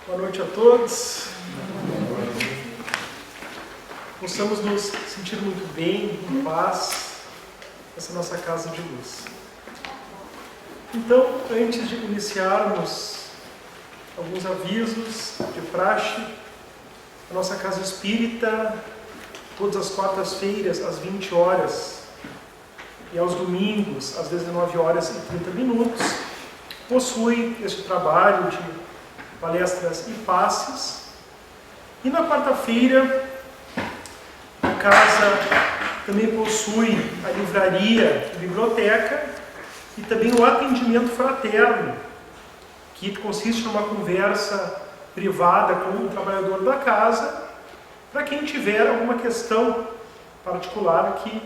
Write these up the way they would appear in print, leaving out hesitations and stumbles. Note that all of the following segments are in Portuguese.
Boa noite a todos. Possamos nos sentir muito bem, em paz, nessa nossa casa de luz. Então, antes de iniciarmos alguns avisos de praxe, a nossa casa espírita, todas as quartas-feiras, às 20 horas, e aos domingos, às 19 horas e 30 minutos, possui este trabalho de palestras e passes. E na quarta-feira, a casa também possui a livraria, a biblioteca e também o atendimento fraterno, que consiste numa conversa privada com o trabalhador da casa, para quem tiver alguma questão particular que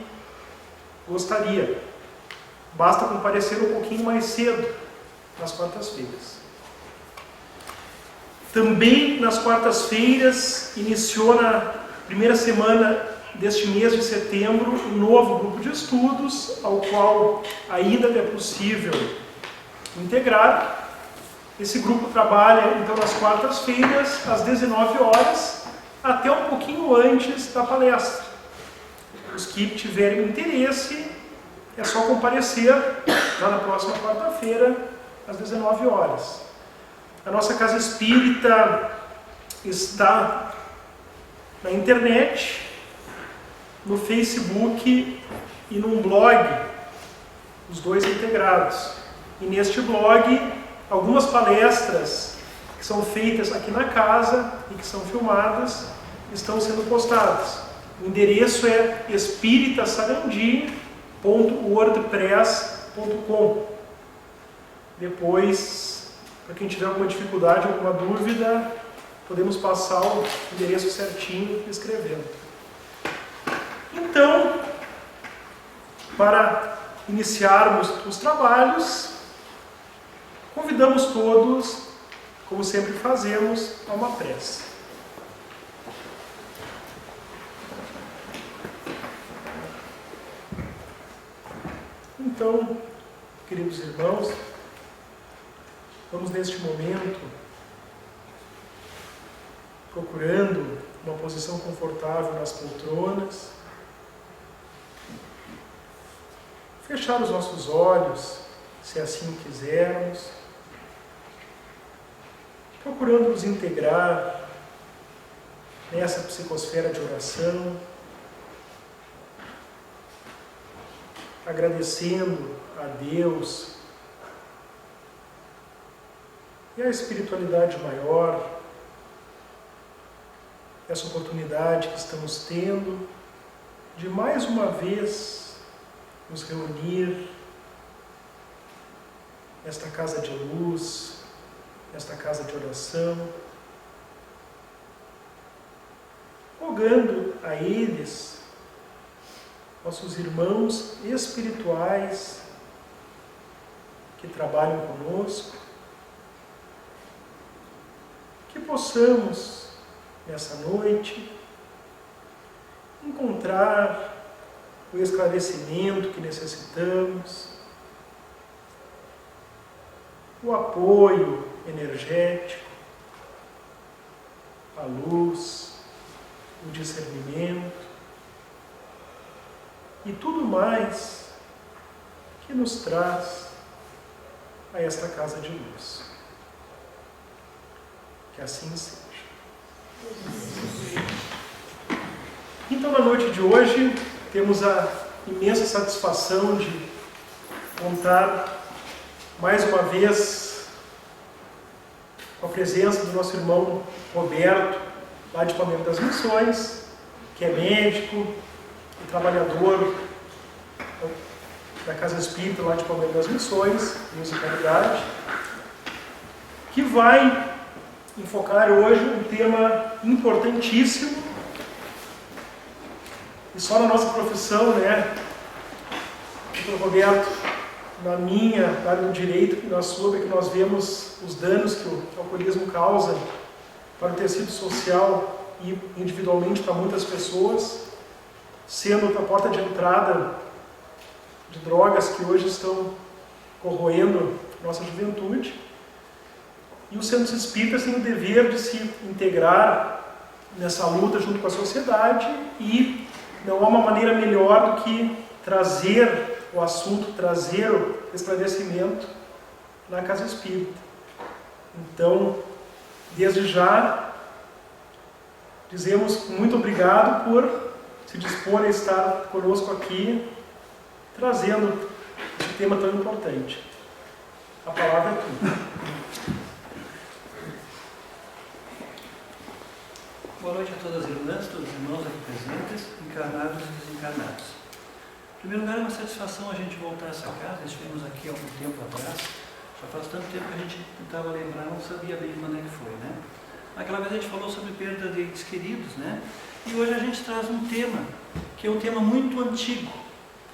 gostaria. Basta comparecer um pouquinho mais cedo nas quartas-feiras. Também nas quartas-feiras iniciou na primeira semana deste mês de setembro um novo grupo de estudos, ao qual ainda é possível integrar. Esse grupo trabalha então nas quartas-feiras, às 19 horas, até um pouquinho antes da palestra. Os que tiverem interesse, é só comparecer lá na próxima quarta-feira, às 19 horas. A nossa casa espírita está na internet, no Facebook e num blog, os dois integrados. E neste blog, algumas palestras que são feitas aqui na casa e que são filmadas, estão sendo postadas. O endereço é espiritasarandi.wordpress.com. Depois, para quem tiver alguma dificuldade, alguma dúvida, podemos passar o endereço certinho escrevendo. Então, para iniciarmos os trabalhos, convidamos todos, como sempre fazemos, a uma prece. Então, queridos irmãos, vamos neste momento procurando uma posição confortável nas poltronas, fechar os nossos olhos, se assim quisermos, procurando nos integrar nessa psicosfera de oração, agradecendo a Deus e a espiritualidade maior, essa oportunidade que estamos tendo de mais uma vez nos reunir nesta casa de luz, nesta casa de oração, rogando a eles, nossos irmãos espirituais que trabalham conosco, que possamos, nessa noite, encontrar o esclarecimento que necessitamos, o apoio energético, a luz, o discernimento e tudo mais que nos traz a esta casa de luz. Que assim seja. Então, na noite de hoje, temos a imensa satisfação de contar mais uma vez com a presença do nosso irmão Roberto, lá de Palmeira das Missões, que é médico e trabalhador da Casa Espírita lá de Palmeira das Missões, musicalidade, que vai enfocar hoje um tema importantíssimo. E só na nossa profissão, doutor Roberto, na minha área do direito, na sua, que nós vemos os danos que o alcoolismo causa para o tecido social e individualmente para muitas pessoas, sendo a porta de entrada de drogas que hoje estão corroendo nossa juventude. E os centros espíritas têm o dever de se integrar nessa luta junto com a sociedade, e não há uma maneira melhor do que trazer o assunto, trazer o esclarecimento na casa espírita. Então, desde já, dizemos muito obrigado por se dispor a estar conosco aqui, trazendo esse tema tão importante. A palavra é tua. Boa noite a todas as irmãs, todos os irmãos aqui presentes, encarnados e desencarnados. Em primeiro lugar, é uma satisfação a gente voltar a essa casa. Estivemos aqui há algum tempo atrás. Já faz tanto tempo que a gente tentava lembrar, não sabia bem quando é que foi, né? Naquela vez a gente falou sobre perda de entes queridos, né? E hoje a gente traz um tema, que é um tema muito antigo,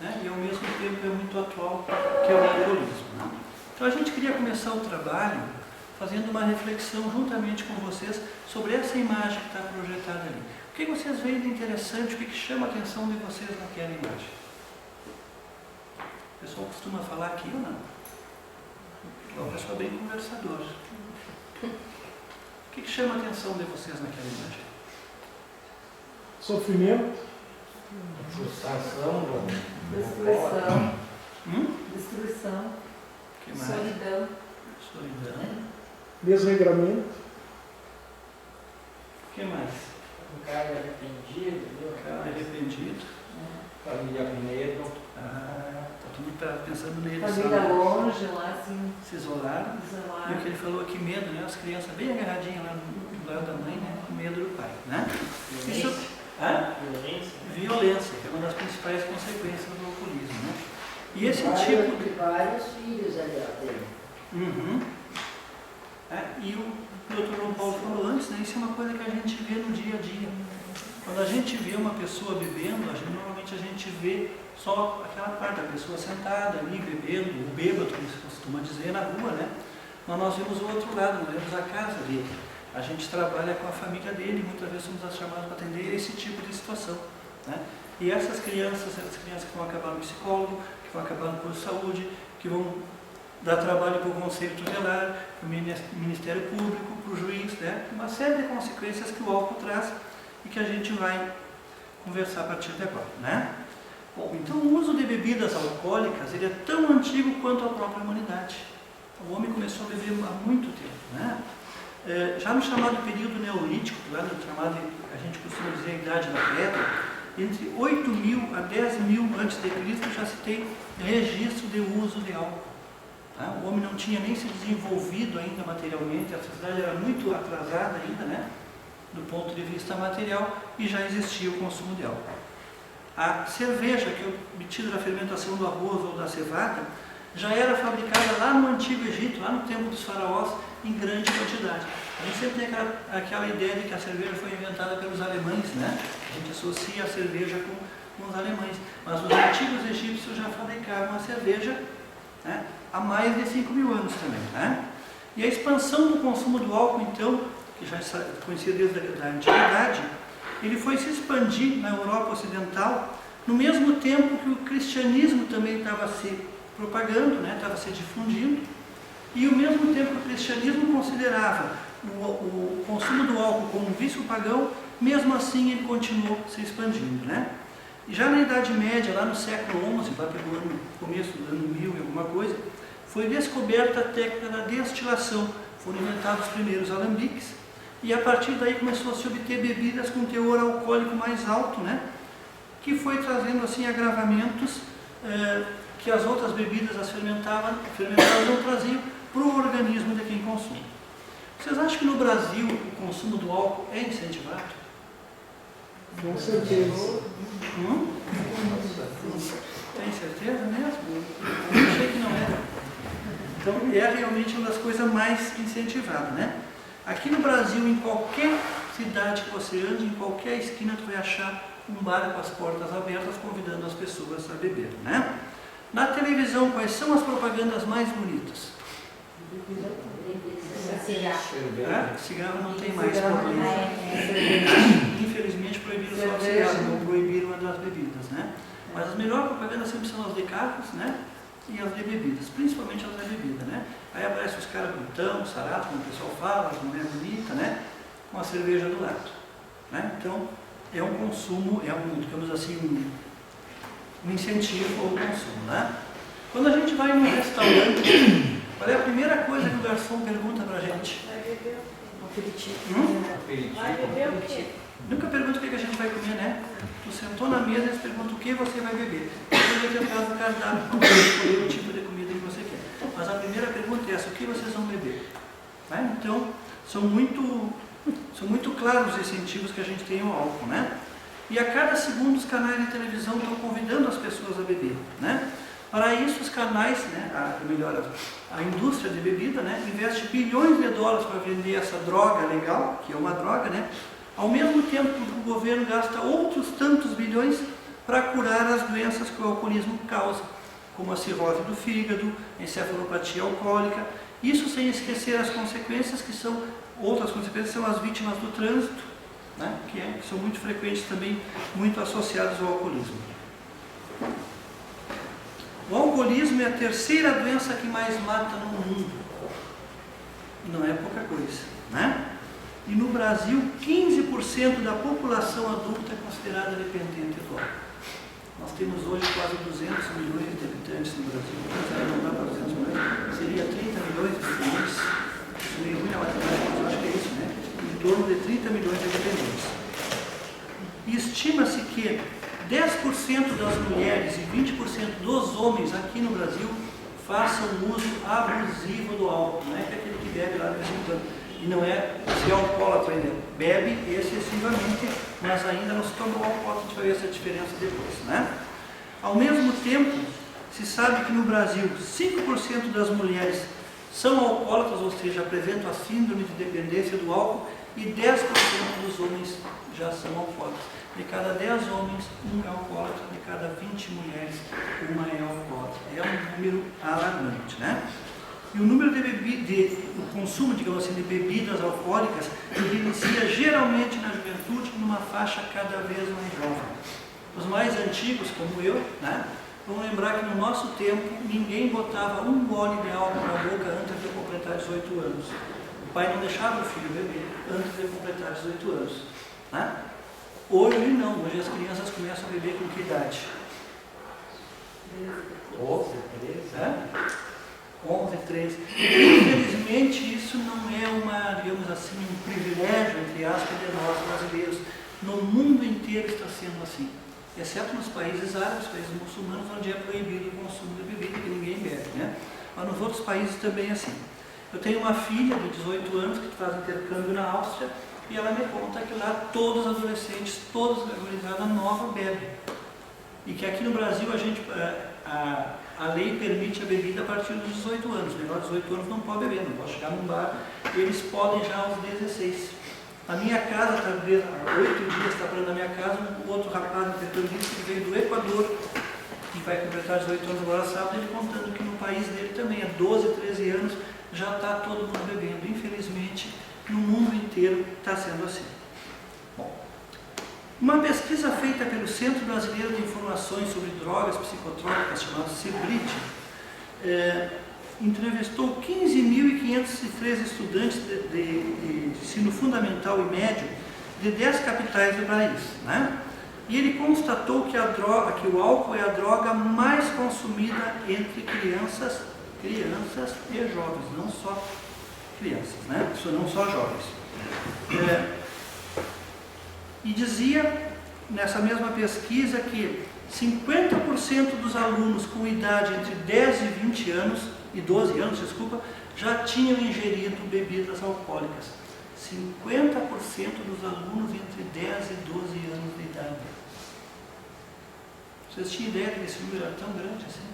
né? E ao mesmo tempo é muito atual, que é o alcoolismo, né? Então a gente queria começar o trabalho fazendo uma reflexão juntamente com vocês sobre essa imagem que está projetada ali. O que vocês veem de interessante, o que chama a atenção de vocês naquela imagem? O pessoal costuma falar aqui ou não? É uma pessoa bem conversadora. O que chama a atenção de vocês naquela imagem? Sofrimento. Frustração. Destruição. Destruição. Que mais? Solidão. Solidão. Desregramento. O que mais? Um cara arrependido, viu? Cara arrependido. Família medo. Tá todo mundo pensando nele. Família longe, lá assim, Se isolaram. E o isolado. que ele falou aqui, medo, né? As crianças bem agarradinhas lá do lado da mãe, né? Com medo do pai, né? Isso... Violência. Violência, que é uma das principais consequências do alcoolismo, né? E esse vários, tipo de vários filhos ali dele. E o Dr. João Paulo falou antes, né? Isso é uma coisa que a gente vê no dia a dia. Quando a gente vê uma pessoa bebendo, normalmente a gente vê só aquela parte da pessoa sentada ali, bebendo, o bêbado, como se costuma dizer, na rua, né? Mas nós vemos o outro lado, nós vemos a casa dele. A gente trabalha com a família dele, muitas vezes somos chamados para atender esse tipo de situação, né? E essas crianças que vão acabar no psicólogo, que vão acabar no posto de saúde, que vão dar trabalho para o conselho tutelar, para o Ministério Público, para o juiz, né? Uma série de consequências que o álcool traz e que a gente vai conversar a partir de agora, né? Bom, então o uso de bebidas alcoólicas ele é tão antigo quanto a própria humanidade. O homem começou a beber há muito tempo, né? Já no chamado período neolítico, lá no chamado, a gente costuma dizer a Idade da Pedra, entre 8.000 a 10.000 a.C. já se tem registro de uso de álcool. Tá? O homem não tinha nem se desenvolvido ainda materialmente, a sociedade era muito atrasada ainda, né? Do ponto de vista material, e já existia o consumo de álcool. A cerveja, que é obtida da fermentação do arroz ou da cevada, já era fabricada lá no Antigo Egito, lá no tempo dos faraós, em grande quantidade. A gente sempre tem aquela ideia de que a cerveja foi inventada pelos alemães, né? A gente associa a cerveja com os alemães. Mas os antigos egípcios já fabricavam a cerveja, né? Há mais de 5.000 anos também, né? E a expansão do consumo do álcool, então, que já é conhecido desde a antiguidade, ele foi se expandir na Europa Ocidental, no mesmo tempo que o cristianismo também estava se propagando, né? Estava se difundindo, e ao mesmo tempo que o cristianismo considerava o consumo do álcool como um vício pagão, mesmo assim ele continuou se expandindo, né? E já na Idade Média, lá no século XI, lá pelo começo do ano 1000 e alguma coisa, foi descoberta a técnica da destilação. Foram inventados os primeiros alambiques, e a partir daí começou a se obter bebidas com teor alcoólico mais alto, né? Que foi trazendo assim agravamentos que as outras bebidas, as fermentadas não traziam para o organismo de quem consome. Vocês acham que no Brasil o consumo do álcool é incentivado? Com certeza. Tem certeza mesmo? Eu achei que não era. Então é realmente uma das coisas mais incentivadas, né? Aqui no Brasil, em qualquer cidade que você ande, em qualquer esquina, tu vai achar um bar com as portas abertas convidando as pessoas a beber, né? Na televisão, quais são as propagandas mais bonitas? Cigarro não tem mais problema. Infelizmente proibiram só o cigarro, não proibiram uma das bebidas, né? Mas as melhores propagandas sempre são as de carros, né? e as de bebidas, principalmente as de bebida, né? Aí aparecem os caras bonitão, sarato, como o pessoal fala, as mulheres bonitas, né? Com a cerveja do lado, né? Então, é um consumo, digamos assim, um incentivo ao consumo, né? Quando a gente vai num restaurante, qual é a primeira coisa que o garçom pergunta pra gente? Vai beber o Aperitivo. quê? Nunca pergunta o que a gente vai comer, né? Tu sentou na mesa e eles perguntam o que você vai beber. Você vai atrás do cardápio para escolher o tipo de comida que você quer. Mas a primeira pergunta é essa: o que vocês vão beber? Né? Então, são muito claros os incentivos que a gente tem ao álcool, né? E a cada segundo os canais de televisão estão convidando as pessoas a beber, né? Para isso os canais, né, a indústria de bebida, né, investe bilhões de dólares para vender essa droga legal, que é uma droga, né? Ao mesmo tempo que o governo gasta outros tantos bilhões para curar as doenças que o alcoolismo causa, como a cirrose do fígado, a encefalopatia alcoólica. Isso sem esquecer as consequências que são, outras consequências são as vítimas do trânsito, né, que são muito frequentes também, muito associadas ao alcoolismo. O alcoolismo é a terceira doença que mais mata no mundo. Não é pouca coisa, né? E no Brasil, 15% da população adulta é considerada dependente do álcool. Nós temos hoje quase 200 milhões de habitantes no Brasil. Não dá para 200 milhões, seria 30 milhões de dependentes. Isso meio ruim na matemática, mas eu acho que é isso, né? Em torno de 30 milhões de dependentes. E estima-se que 10% das mulheres e 20% dos homens aqui no Brasil façam uso abusivo do álcool. Não é que aquele que bebe lá de vez em quando. E não é se é alcoólatra ainda, bebe excessivamente, mas ainda não se tornou alcoólatra. A gente vai ver essa diferença depois, né? Ao mesmo tempo, se sabe que no Brasil 5% das mulheres são alcoólatras, ou seja, apresentam a síndrome de dependência do álcool, e 10% dos homens já são alcoólatras. De cada 10 homens, um é alcoólatra, de cada 20 mulheres, uma é alcoólatra. É um número alarmante, né? E o número o consumo, digamos assim, de bebidas alcoólicas inicia geralmente na juventude, numa faixa cada vez mais jovem. Os mais antigos, como eu, né, vão lembrar que no nosso tempo ninguém botava um gole de álcool na boca antes de completar 18 anos. O pai não deixava o filho beber antes de completar 18 anos. Né? Hoje não, hoje as crianças começam a beber com que idade? 12, 13. 11, 13. Infelizmente, isso não é digamos assim, um privilégio, entre aspas, de nós brasileiros. No mundo inteiro está sendo assim. Exceto nos países árabes, países muçulmanos, onde é proibido o consumo de bebida, que ninguém bebe, né? Mas nos outros países também é assim. Eu tenho uma filha de 18 anos que faz intercâmbio na Áustria, e ela me conta que lá todos os adolescentes, todos a gurizada nova bebem. E que aqui no Brasil a lei permite a bebida a partir dos 18 anos. Menor de 18 anos não pode beber, não pode chegar num bar. Eles podem já aos 16. A minha casa, há 8 dias está parando na minha casa, um outro rapaz intercambista que veio do Equador, que vai completar 18 anos agora sábado, ele contando que no país dele também, há 12, 13 anos, já está todo mundo bebendo. Infelizmente, no mundo inteiro está sendo assim. Bom, uma pesquisa feita pelo Centro Brasileiro de Informações sobre Drogas Psicotrópicas, chamado CEBRID, entrevistou 15.503 estudantes de ensino fundamental e médio de 10 capitais do país, né? E ele constatou que o álcool é a droga mais consumida entre crianças e jovens, não só crianças, né? Não só jovens. E dizia nessa mesma pesquisa que 50% dos alunos com idade entre 10 e 20 anos, e 12 anos, desculpa, já tinham ingerido bebidas alcoólicas. 50% dos alunos entre 10 e 12 anos de idade. Vocês tinham ideia que esse número era tão grande assim?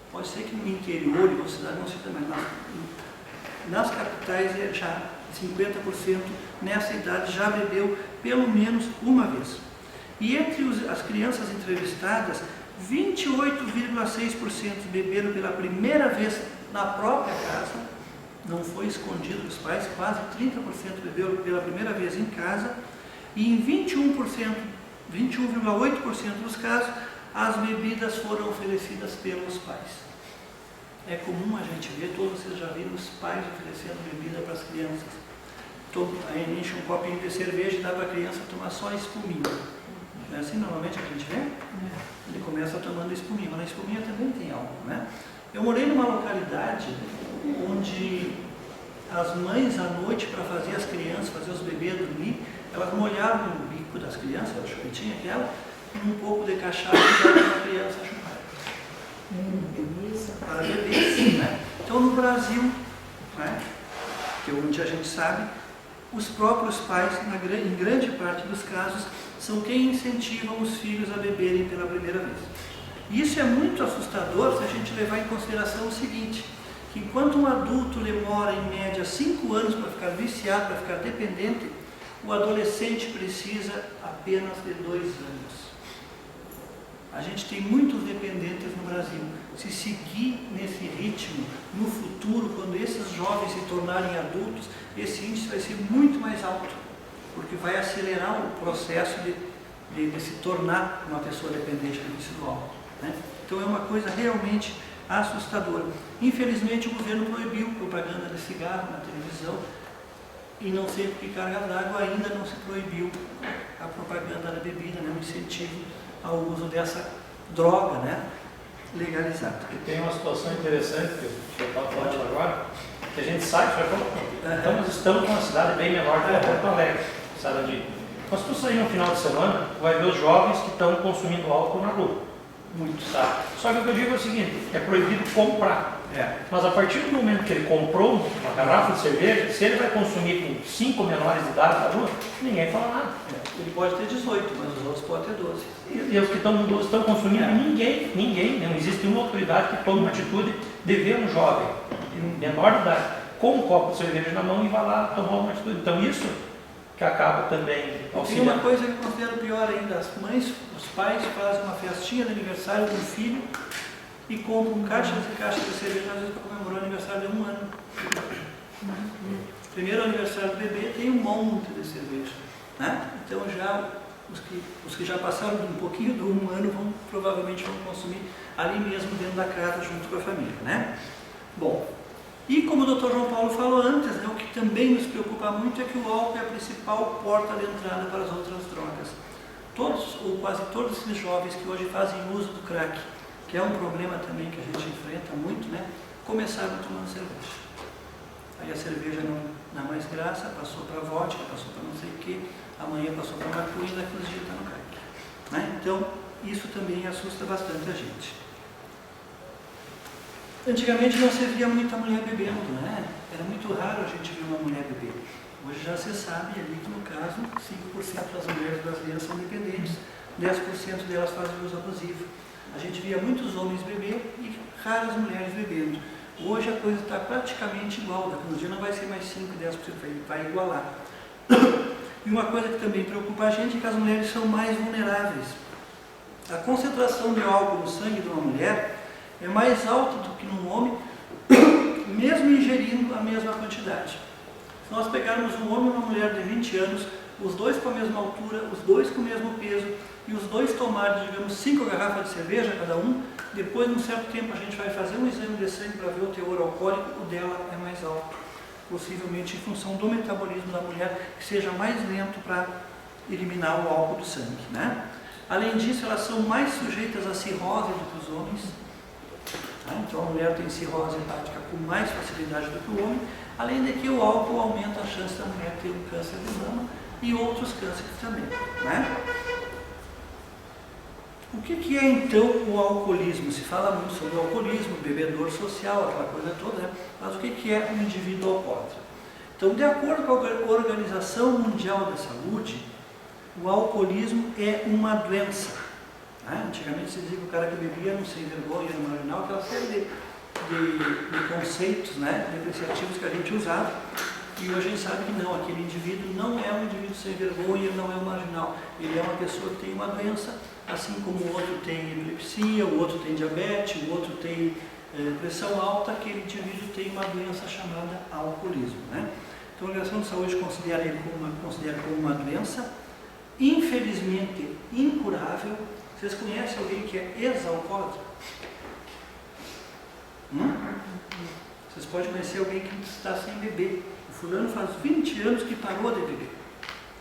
Pode ser que no interior, em uma cidade não seja, mas nas capitais já 50% nessa idade já bebeu pelo menos uma vez. E entre as crianças entrevistadas, 28,6% beberam pela primeira vez na própria casa, não foi escondido dos pais, quase 30% beberam pela primeira vez em casa, e em 21,8% dos casos, as bebidas foram oferecidas pelos pais. É comum a gente ver, todos vocês já viram os pais oferecendo bebida para as crianças. Aí enche um copinho de cerveja e dá para a criança tomar só a espuminha. Não é assim normalmente a gente vê? Ele começa tomando espuminha, mas na espuminha também tem álcool, né? Eu morei numa localidade onde as mães à noite, para fazer as crianças, fazer os bebês dormir, elas molhavam o bico das crianças, a chupetinha aquela, com um pouco de cachaça e davam para a criança chupar. Para bebês, né? Então no Brasil, né, que onde a gente sabe, os próprios pais, em grande parte dos casos, são quem incentivam os filhos a beberem pela primeira vez. E isso é muito assustador se a gente levar em consideração o seguinte, que enquanto um adulto demora em média 5 anos para ficar viciado, para ficar dependente, o adolescente precisa apenas de 2 anos. A gente tem muitos dependentes no Brasil. Se seguir nesse ritmo, no futuro, quando esses jovens se tornarem adultos, esse índice vai ser muito mais alto, porque vai acelerar o processo de se tornar uma pessoa dependente do vício do álcool, né? Então é uma coisa realmente assustadora. Infelizmente o governo proibiu propaganda de cigarro na televisão, e não sei por que carga d'água ainda não se proibiu a propaganda da bebida, né? O incentivo ao uso dessa droga, né? Legalizada. E tem uma situação interessante que o senhor estava falando agora, que a gente sabe, então nós estamos numa cidade bem menor que Porto Alegre, sabe onde? Mas se tu sair no final de semana, tu vai ver os jovens que estão consumindo álcool na rua. Muito, tá? Só que o que eu digo é o seguinte, é proibido comprar. Mas a partir do momento que ele comprou uma garrafa de cerveja, se ele vai consumir com 5 menores de idade na rua, ninguém fala nada. Ele pode ter 18, mas os outros podem ter 12. E os que estão consumindo, ninguém, não existe uma autoridade que tome uma atitude de ver um jovem menor de idade com um copo de cerveja na mão e vai lá tomar uma atitude. Então isso que acaba também auxiliando. Tem uma coisa que eu considero pior ainda, as mães, os pais fazem uma festinha de aniversário do filho e compram caixas e caixas de cerveja, às vezes para comemorar o aniversário de 1 ano. Primeiro aniversário do bebê tem um monte de cerveja, né? Então já os que já passaram um pouquinho do 1 ano provavelmente vão consumir ali mesmo dentro da casa junto com a família, né? Bom, e como o Dr. João Paulo falou antes, né, o que também nos preocupa muito é que o álcool é a principal porta de entrada para as outras drogas. Todos ou quase todos esses jovens que hoje fazem uso do crack, que é um problema também que a gente enfrenta muito, né, começaram tomando cerveja. Aí a cerveja não dá mais graça, passou para vodka, passou para não sei o que, amanhã passou para maconha e daqueles dias está no crack, né? Então isso também assusta bastante a gente. Antigamente não se via muita mulher bebendo, né? Era muito raro a gente ver uma mulher beber. Hoje já se sabe ali que no caso 5% das mulheres brasileiras são dependentes, 10% delas fazem uso abusivo. A gente via muitos homens beber e raras mulheres bebendo. Hoje a coisa está praticamente igual, daqui a um dia não vai ser mais 5, 10%, vai igualar. E uma coisa que também preocupa a gente é que as mulheres são mais vulneráveis. A concentração de álcool no sangue de uma mulher é mais alta do que num homem, mesmo ingerindo a mesma quantidade. Se nós pegarmos um homem e uma mulher de 20 anos, os dois com a mesma altura, os dois com o mesmo peso, e os dois tomarem, digamos, 5 garrafas de cerveja cada um, depois de um certo tempo a gente vai fazer um exame de sangue para ver o teor alcoólico, o dela é mais alto. Possivelmente em função do metabolismo da mulher, que seja mais lento para eliminar o álcool do sangue, né? Além disso, elas são mais sujeitas a cirrose do que os homens. Então a mulher tem cirrose hepática com mais facilidade do que o homem, além de que o álcool aumenta a chance da mulher ter um câncer de mama e outros cânceres também, né? O que é então o alcoolismo? Se fala muito sobre o alcoolismo, bebedor social, aquela coisa toda, né? Mas o que é um indivíduo alcoólatra? Então, de acordo com a Organização Mundial da Saúde, o alcoolismo é uma doença. Antigamente se dizia que o cara que bebia não sem vergonha, era marginal, aquela série de conceitos, né, depreciativos que a gente usava, e hoje a gente sabe que não, aquele indivíduo não é um indivíduo sem vergonha, ele não é um marginal, ele é uma pessoa que tem uma doença, assim como o outro tem epilepsia, o outro tem diabetes, o outro tem pressão alta, aquele indivíduo tem uma doença chamada alcoolismo, né? Então a Organização de Saúde considera como uma doença, infelizmente incurável, Vocês conhecem alguém que é ex-alcoólatra? Vocês podem conhecer alguém que está sem beber. O fulano faz 20 anos que parou de beber.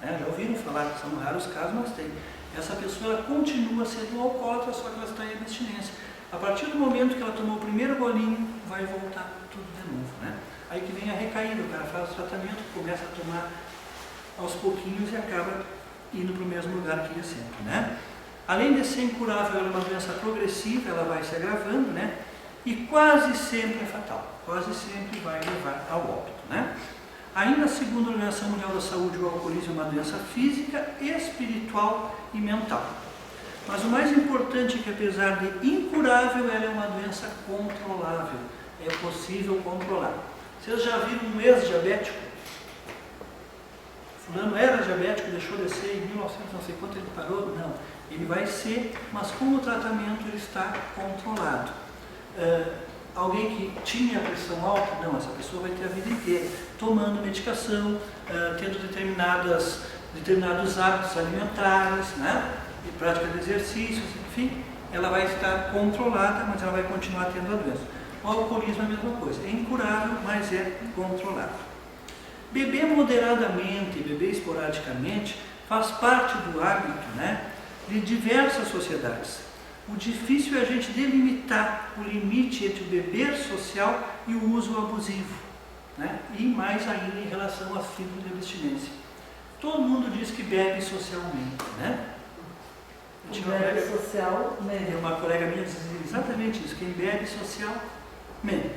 Já ouviram falar, são raros casos, mas tem. Essa pessoa ela continua sendo alcoólatra, só que ela está em abstinência. A partir do momento que ela tomou o primeiro golinho, vai voltar tudo de novo, né? Aí que vem a recaída, o cara faz o tratamento, começa a tomar aos pouquinhos e acaba indo para o mesmo lugar que ia sempre, né? Além de ser incurável, ela é uma doença progressiva, ela vai se agravando, né? E quase sempre é fatal, quase sempre vai levar ao óbito, né? Ainda segundo a Organização Mundial da Saúde, o alcoolismo é uma doença física, espiritual e mental. Mas o mais importante é que, apesar de incurável, ela é uma doença controlável. É possível controlar. Vocês já viram um ex-diabético? Fulano era diabético, deixou de ser em 1900, não sei quanto ele parou? Não. Ele vai ser, mas com o tratamento ele está controlado. Alguém que tinha pressão alta? Não, essa pessoa vai ter a vida inteira tomando medicação, tendo determinados hábitos alimentares, né? E prática de exercícios, enfim, ela vai estar controlada, mas ela vai continuar tendo a doença. O alcoolismo é a mesma coisa, é incurável, mas é controlado. Beber moderadamente, beber esporadicamente, faz parte do hábito, né, de diversas sociedades. O difícil é a gente delimitar o limite entre o beber social e o uso abusivo, né? E mais ainda em relação a ciclo de abstinência. Todo mundo diz que bebe socialmente, né? Bebe socialmente. Uma colega minha dizia exatamente isso, quem bebe socialmente,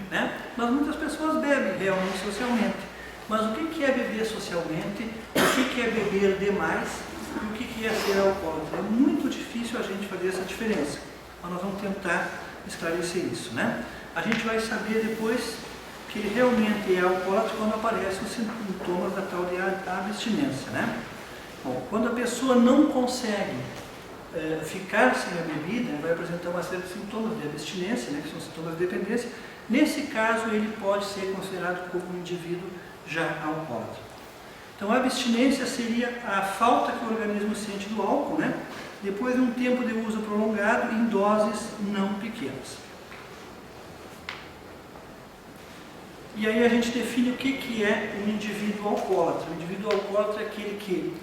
né? Mas muitas pessoas bebem realmente socialmente. Mas o que é beber socialmente? O que é beber demais? E o que é ser alcoólatra? É muito difícil a gente fazer essa diferença, mas nós vamos tentar esclarecer isso, né? A gente vai saber depois que ele realmente é alcoólatra quando aparecem os sintomas da tal de abstinência, né? Bom, quando a pessoa não consegue ficar sem a bebida, vai apresentar uma série de sintomas de abstinência, né, que são sintomas de dependência. Nesse caso, ele pode ser considerado como um indivíduo já alcoólatra. Então, a abstinência seria a falta que o organismo sente do álcool, né, depois de um tempo de uso prolongado em doses não pequenas. E aí a gente define o que é um indivíduo alcoólatra. O indivíduo alcoólatra é aquele que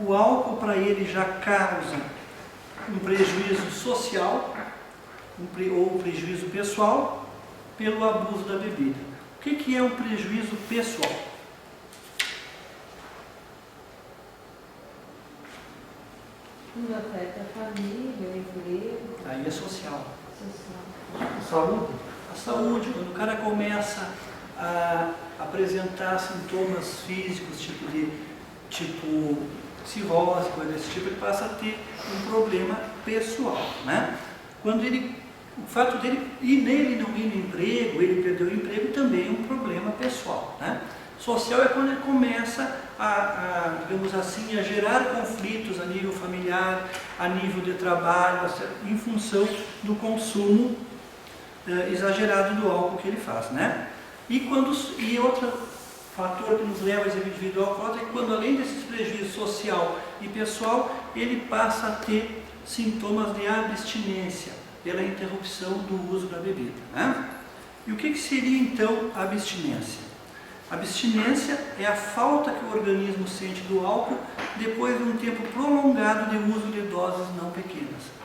o álcool para ele já causa um prejuízo social ou um prejuízo pessoal pelo abuso da bebida. O que é um prejuízo pessoal? Tudo afeta a família, o emprego. Aí é social. Saúde. A saúde, quando o cara começa a apresentar sintomas físicos, tipo cirrose, coisa desse tipo, ele passa a ter um problema pessoal, né? O fato dele nele não ir no emprego, ele perdeu o emprego, também é um problema pessoal, né? Social é quando ele começa digamos assim, a gerar conflitos a nível familiar, a nível de trabalho, em função do consumo exagerado do álcool que ele faz, né? E outro fator que nos leva a esse indivíduo alcoólatra é que quando, além desses prejuízos social e pessoal, ele passa a ter sintomas de abstinência pela interrupção do uso da bebida, né? E o que seria então a abstinência? A abstinência é a falta que o organismo sente do álcool depois de um tempo prolongado de uso de doses não pequenas.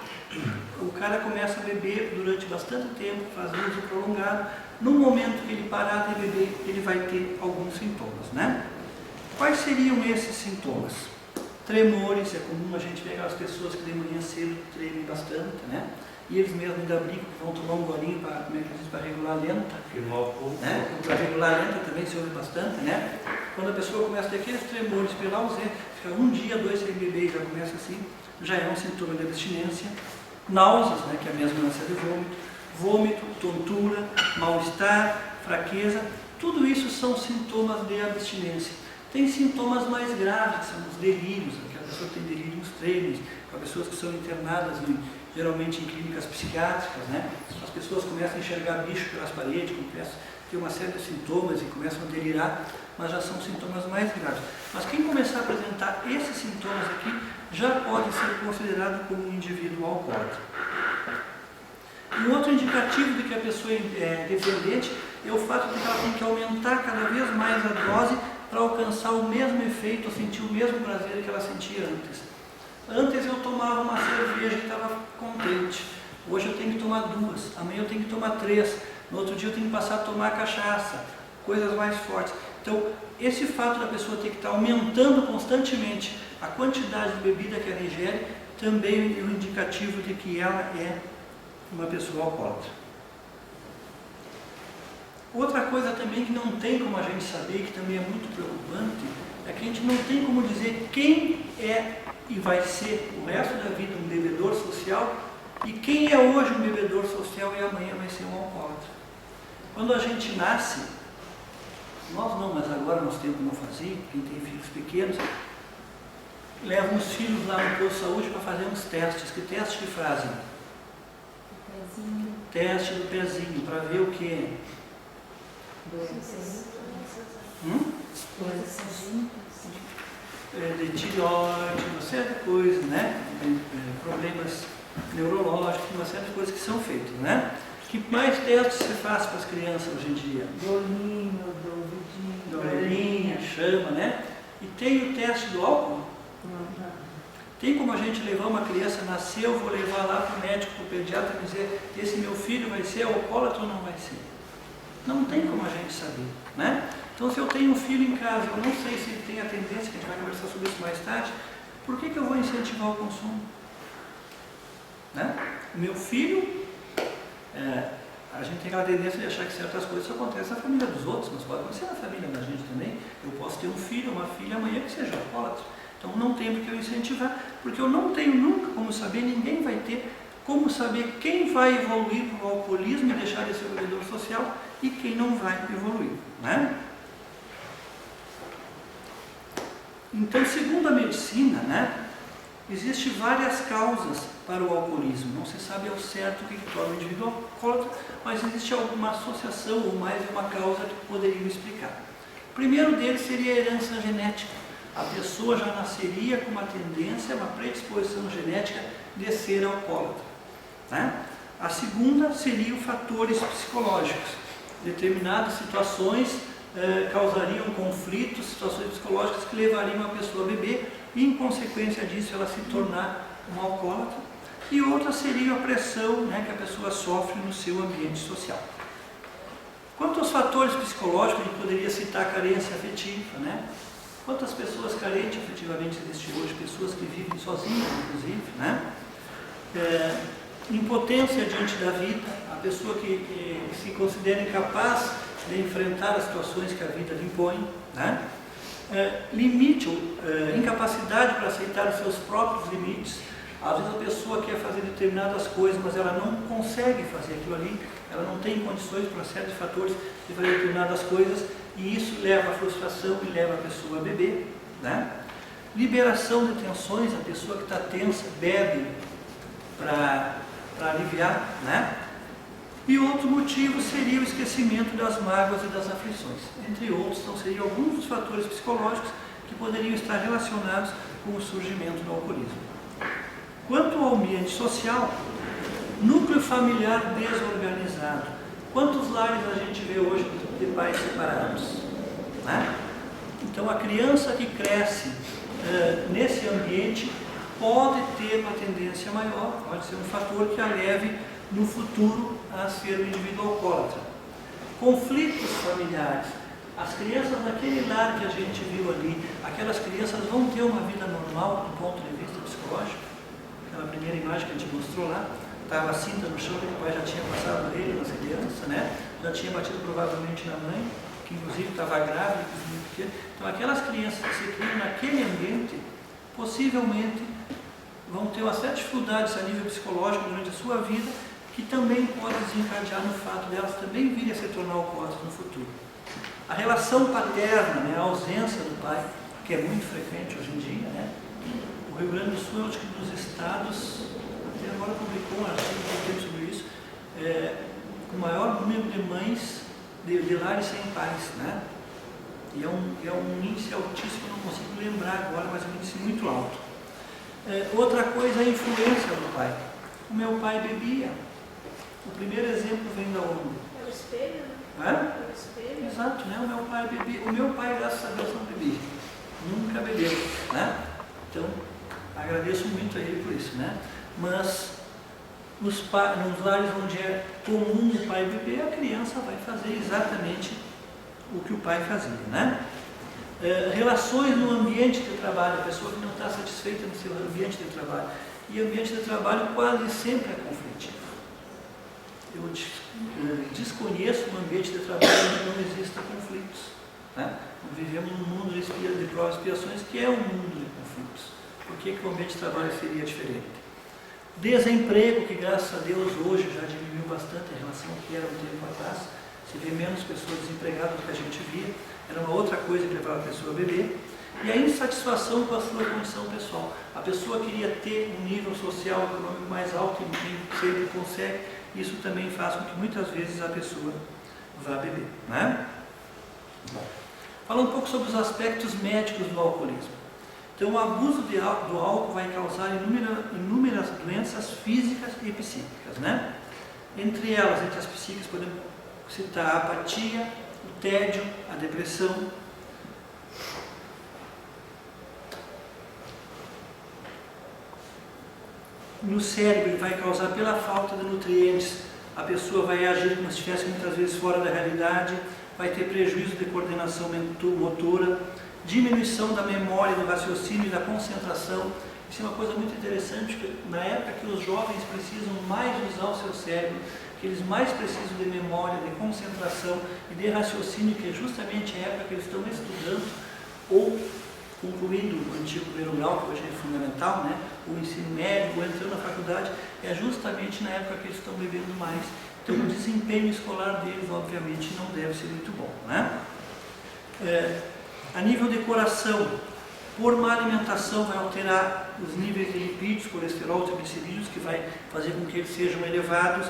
O cara começa a beber durante bastante tempo, faz uso prolongado. No momento que ele parar de beber, ele vai ter alguns sintomas, né? Quais seriam esses sintomas? Tremores, é comum a gente ver aquelas pessoas que de manhã cedo tremem bastante, né? E eles mesmos ainda brincam que vão tomar um golinho para regular a lenta. Né? Para regular a lenta também se ouve bastante, né? Quando a pessoa começa a ter aqueles tremores pela ausência, fica um dia, dois sem beber e já começa assim, já é um sintoma de abstinência. Náuseas, né, que é a mesma ânsia de vômito, tontura, mal-estar, fraqueza, tudo isso são sintomas de abstinência. Tem sintomas mais graves, que são os delírios, aquela pessoa tem delírios extremos, para pessoas que são internadas geralmente em clínicas psiquiátricas, né? As pessoas começam a enxergar bicho pelas paredes, começam a ter uma série de sintomas e começam a delirar, mas já são sintomas mais graves. Mas quem começar a apresentar esses sintomas aqui já pode ser considerado como um indivíduo alcoólatra. Um outro indicativo de que a pessoa é dependente é o fato de que ela tem que aumentar cada vez mais a dose para alcançar o mesmo efeito, sentir o mesmo prazer que ela sentia antes. Antes eu tomava uma cerveja e estava contente. Hoje eu tenho que tomar 2, amanhã eu tenho que tomar 3, no outro dia eu tenho que passar a tomar cachaça, coisas mais fortes. Então, esse fato da pessoa ter que estar aumentando constantemente a quantidade de bebida que ela ingere, também é um indicativo de que ela é uma pessoa alcoólatra. Outra coisa também que não tem como a gente saber, que também é muito preocupante, é que a gente não tem como dizer quem é e vai ser o resto da vida um bebedor social e quem é hoje um bebedor social e amanhã vai ser um alcoólatra. Quando a gente nasce, nós não, mas agora nós temos como fazer, quem tem filhos pequenos, levam os filhos lá no posto de saúde para fazer uns testes. Que testes que fazem? Teste do pezinho, para ver o quê? De tireoide, uma série de coisas, né? Problemas neurológicos, uma série de coisas que são feitas, né? Que mais testes você faz para as crianças hoje em dia? Dolinho, chama, né? E tem o teste do álcool? Tem como a gente levar uma criança, nasceu, vou levar lá para o médico, para o pediatra e dizer, esse meu filho vai ser alcoólatra ou não vai ser? Não tem como a gente saber, né? Então, se eu tenho um filho em casa, eu não sei se ele tem a tendência, que a gente vai conversar sobre isso mais tarde, por que eu vou incentivar o consumo? Né? Meu filho, a gente tem aquela tendência de achar que certas coisas só acontecem na família dos outros, mas pode acontecer na família da gente também. Eu posso ter um filho, uma filha amanhã que seja alcoólatra. Então, não tem por que eu incentivar, porque eu não tenho nunca como saber, ninguém vai ter como saber quem vai evoluir para o alcoolismo e deixar de ser o bebedor social e quem não vai evoluir, né? Então, segundo a medicina, né, existem várias causas para o alcoolismo. Não se sabe ao certo o que torna o indivíduo alcoólatra, mas existe alguma associação ou mais de uma causa que poderiam explicar. O primeiro deles seria a herança genética. A pessoa já nasceria com uma tendência, uma predisposição genética de ser alcoólatra, né? A segunda seriam fatores psicológicos. Determinadas situações causariam conflitos, situações psicológicas que levariam a pessoa a beber e, em consequência disso, ela se tornar um alcoólatra. E outra seria a pressão, né, que a pessoa sofre no seu ambiente social. Quanto aos fatores psicológicos, a gente poderia citar a carência afetiva, né? Quantas pessoas carentes efetivamente existem hoje? Pessoas que vivem sozinhas, inclusive, né? Impotência diante da vida, a pessoa que se considera incapaz de enfrentar as situações que a vida lhe impõe, né? Limite, incapacidade para aceitar os seus próprios limites. Às vezes a pessoa quer fazer determinadas coisas, mas ela não consegue fazer aquilo ali, ela não tem condições para certos fatores de fazer determinadas coisas, e isso leva à frustração e leva a pessoa a beber, né? Liberação de tensões, a pessoa que está tensa bebe para aliviar, né? E outro motivo seria o esquecimento das mágoas e das aflições, entre outros. Então, seriam alguns dos fatores psicológicos que poderiam estar relacionados com o surgimento do alcoolismo. Quanto ao ambiente social, núcleo familiar desorganizado. Quantos lares a gente vê hoje de pais separados, né? Então, a criança que cresce nesse ambiente pode ter uma tendência maior, pode ser um fator que a leve no futuro a ser um indivíduo alcoólatra. Conflitos familiares. As crianças naquele lar que a gente viu ali, aquelas crianças vão ter uma vida normal do ponto de vista psicológico? Aquela primeira imagem que a gente mostrou lá, estava a cinta no chão, que o pai já tinha passado nele nas crianças, né? Já tinha batido provavelmente na mãe, que inclusive estava grávida, muito pequeno. Então, aquelas crianças que se criam naquele ambiente, possivelmente vão ter uma certa dificuldade a nível psicológico durante a sua vida, que também pode desencadear no fato delas também virem a se tornar alcoólatras no futuro. A relação paterna, né, a ausência do pai, que é muito frequente hoje em dia, né? O Rio Grande do Sul é um dos estados, até agora publicou um artigo sobre isso, com o maior número de mães de lares sem pais, né? E é um índice altíssimo, eu não consigo lembrar agora, mas é um índice muito alto. Outra coisa é a influência do pai. O meu pai bebia. O primeiro exemplo vem da onde? É o espelho, né? É? É o espelho. Exato, né? O meu pai bebia. O meu pai, graças a Deus, não bebia. Nunca bebeu, né? Então, agradeço muito a ele por isso, né? Mas nos lares onde é comum o pai beber, a criança vai fazer exatamente o que o pai fazia, né? Relações no ambiente de trabalho, a pessoa que não está satisfeita no seu ambiente de trabalho. E o ambiente de trabalho quase sempre é conflitivo. Eu desconheço um ambiente de trabalho onde não existam conflitos, né? Vivemos num mundo de provas e expiações que é um mundo de conflitos. Por que o ambiente de trabalho seria diferente? Desemprego, que graças a Deus hoje já diminuiu bastante em relação ao que era um tempo atrás. Se vê menos pessoas desempregadas do que a gente via, era uma outra coisa que levava a pessoa a beber. E a insatisfação com a sua condição pessoal. A pessoa queria ter um nível social econômico mais alto e nem sempre consegue. Isso também faz com que muitas vezes a pessoa vá beber, né? Bom, falando um pouco sobre os aspectos médicos do alcoolismo. Então, o abuso do álcool vai causar inúmeras doenças físicas e psíquicas, né? Entre elas, entre as psíquicas, podemos citar a apatia, o tédio, a depressão. No cérebro, ele vai causar, pela falta de nutrientes, a pessoa vai agir como se estivesse muitas vezes fora da realidade, vai ter prejuízo de coordenação motora, diminuição da memória, do raciocínio e da concentração. Isso é uma coisa muito interessante, que na época que os jovens precisam mais usar o seu cérebro, que eles mais precisam de memória, de concentração e de raciocínio, que é justamente a época que eles estão estudando ou concluindo o antigo primeiro grau, que hoje é fundamental, né? O ensino médio, ou entrando na faculdade, é justamente na época que eles estão bebendo mais. Então, o desempenho escolar deles, obviamente, não deve ser muito bom, né? A nível de coração, por má alimentação, vai alterar os níveis de lipídios, colesterol, triglicerídeos, que vai fazer com que eles sejam elevados.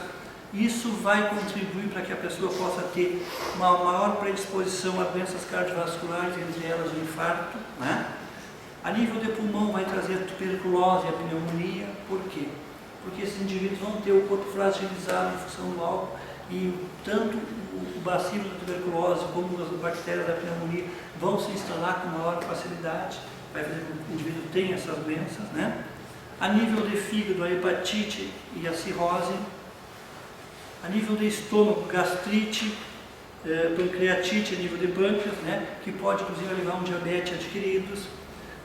Isso vai contribuir para que a pessoa possa ter uma maior predisposição a doenças cardiovasculares, entre elas o infarto, né? A nível de pulmão, vai trazer a tuberculose e a pneumonia. Por quê? Porque esses indivíduos vão ter o corpo fragilizado em função do álcool e tanto o bacilo da tuberculose como as bactérias da pneumonia vão se instalar com maior facilidade, vai fazer com que o indivíduo tenha essas doenças, né? A nível de fígado, a hepatite e a cirrose. A nível de estômago, gastrite, pancreatite a nível de pâncreas, né? Que pode inclusive levar a um diabetes adquiridos.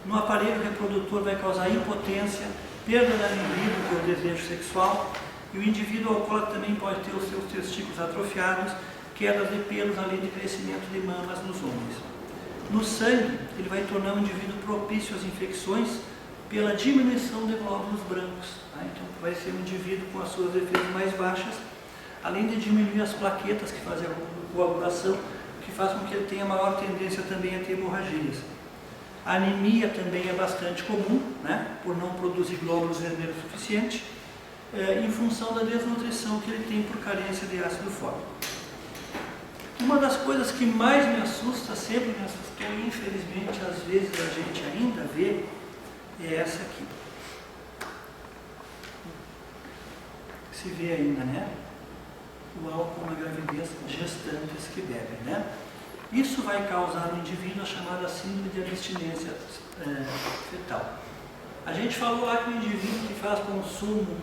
No aparelho reprodutor vai causar impotência, perda da libido, que é o desejo sexual, e o indivíduo alcoólatra também pode ter os seus testículos atrofiados, quedas de pelos, além de crescimento de mamas nos homens. No sangue, ele vai tornar o indivíduo propício às infecções pela diminuição de glóbulos brancos, tá? Então vai ser um indivíduo com as suas defesas mais baixas, além de diminuir as plaquetas que fazem a coagulação, que faz com que ele tenha maior tendência também a ter hemorragias. A anemia também é bastante comum, né, por não produzir glóbulos vermelhos suficiente, em função da desnutrição que ele tem por carência de ácido fólico. Uma das coisas que mais me assusta, sempre me assustou, e infelizmente às vezes a gente ainda vê, é essa aqui. Se vê ainda, né? O álcool na gravidez, gestantes que bebem, né? Isso vai causar no indivíduo a chamada síndrome de abstinência fetal. A gente falou lá que o indivíduo que faz consumo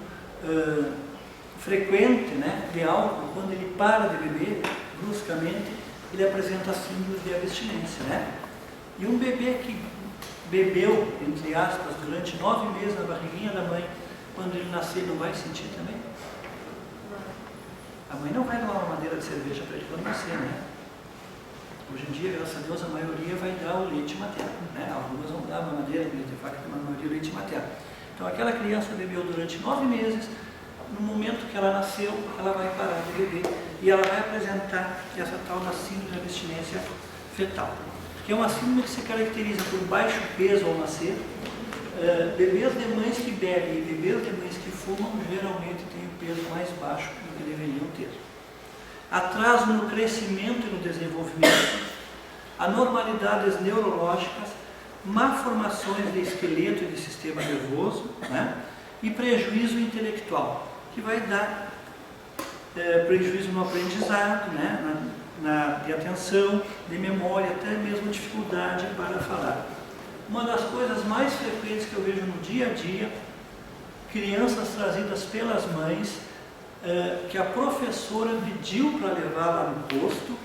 frequente, né, de álcool, quando ele para de beber bruscamente, ele apresenta a síndrome de abstinência, né? E um bebê que bebeu, entre aspas, durante 9 meses na barriguinha da mãe, quando ele nascer, não vai sentir também? A mãe não vai dar uma madeira de cerveja para ele quando nascer, né? Hoje em dia, graças a Deus, a maioria vai dar o leite materno, né? Algumas vão dar uma madeira, de fato, mas a maioria o leite materno. Então, aquela criança bebeu durante 9 meses, no momento que ela nasceu, ela vai parar de beber e ela vai apresentar essa tal da síndrome de abstinência fetal, que é uma síndrome que se caracteriza por baixo peso ao nascer. Bebês de mães que bebem e bebês de mães que fumam geralmente têm o peso mais baixo do que deveriam ter. Atraso no crescimento e no desenvolvimento, anormalidades neurológicas, malformações de esqueleto e de sistema nervoso, né? E prejuízo intelectual, que vai dar prejuízo no aprendizado, né? De atenção, de memória, até mesmo dificuldade para falar. Uma das coisas mais frequentes que eu vejo no dia a dia, crianças trazidas pelas mães, que a professora pediu para levar lá no posto,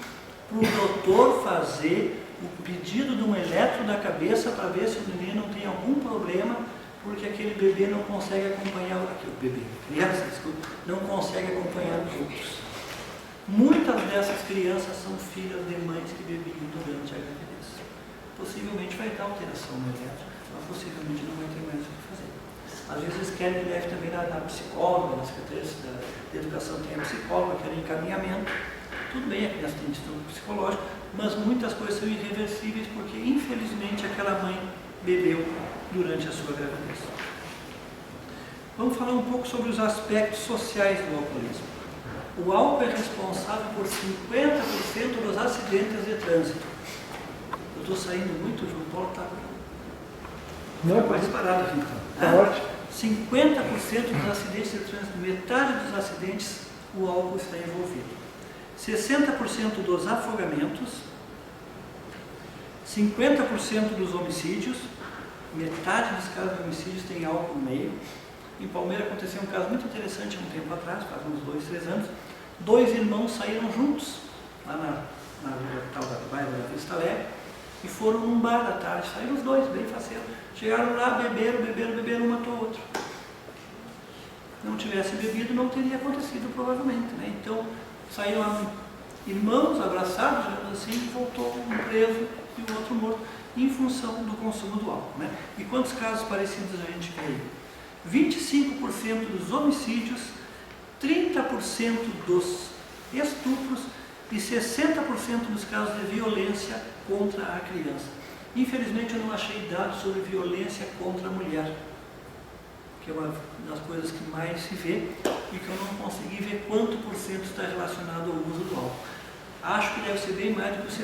para o doutor fazer o pedido de um eletro da cabeça para ver se o menino tem algum problema, porque aquele bebê não consegue acompanhar, criança, desculpa, não consegue acompanhar os outros. Muitas dessas crianças são filhas de mães que bebiam durante a gravidez. Possivelmente vai dar alteração no eletro, mas possivelmente não vai ter mais o que fazer. Às vezes eles querem que leve também na psicóloga, na Secretaria de Educação tem a psicóloga, querem encaminhamento. Tudo bem, a criança tem distúrbio psicológico, mas muitas coisas são irreversíveis porque, infelizmente, aquela mãe bebeu durante a sua gravidez. Vamos falar um pouco sobre os aspectos sociais do alcoolismo. O álcool é responsável por 50% dos acidentes de trânsito. Eu estou saindo muito, o João Paulo está mais parado aqui então. Ótimo. 50% dos acidentes de trânsito, metade dos acidentes, o álcool está envolvido. 60% dos afogamentos, 50% dos homicídios, metade dos casos de homicídios tem álcool no meio. Em Palmeira aconteceu um caso muito interessante há um tempo atrás, faz uns 2, 3 anos. 2 irmãos saíram juntos, lá na rua tal da bairro da Vista Alegre, e foram num bar à tarde, saíram os dois, bem faceiro. Chegaram lá, beberam, um matou o outro. Não tivesse bebido, não teria acontecido provavelmente, né? Então, saíram lá irmãos abraçados, assim, voltou um preso e o outro morto, em função do consumo do álcool, né? E quantos casos parecidos a gente vê aí? 25% dos homicídios, 30% dos estupros e 60% dos casos de violência contra a criança. Infelizmente eu não achei dados sobre violência contra a mulher, que é uma das coisas que mais se vê e que eu não consegui ver quanto por cento está relacionado ao uso do álcool. Acho que deve ser bem mais do que 60%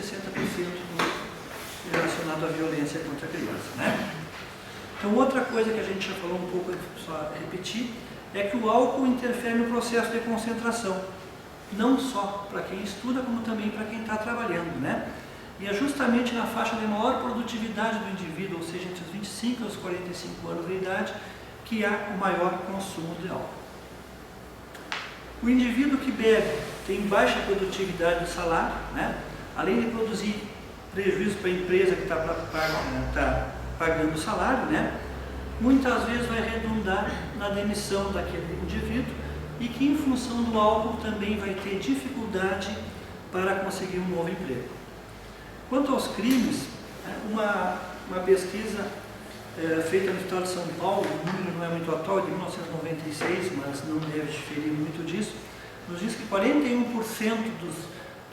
relacionado à violência contra a criança, né? Então, outra coisa que a gente já falou um pouco, só repetir, é que o álcool interfere no processo de concentração, não só para quem estuda, como também para quem está trabalhando, né? E é justamente na faixa de maior produtividade do indivíduo, ou seja, entre os 25 e os 45 anos de idade, que há o maior consumo de álcool. O indivíduo que bebe tem baixa produtividade do salário, né? Além de produzir prejuízo para a empresa que está pagando o salário, né? Muitas vezes vai redundar na demissão daquele indivíduo e que, em função do álcool, também vai ter dificuldade para conseguir um novo emprego. Quanto aos crimes, uma pesquisa feita no estado de São Paulo, o número não é muito atual, de 1996, mas não deve diferir muito disso, nos diz que 41%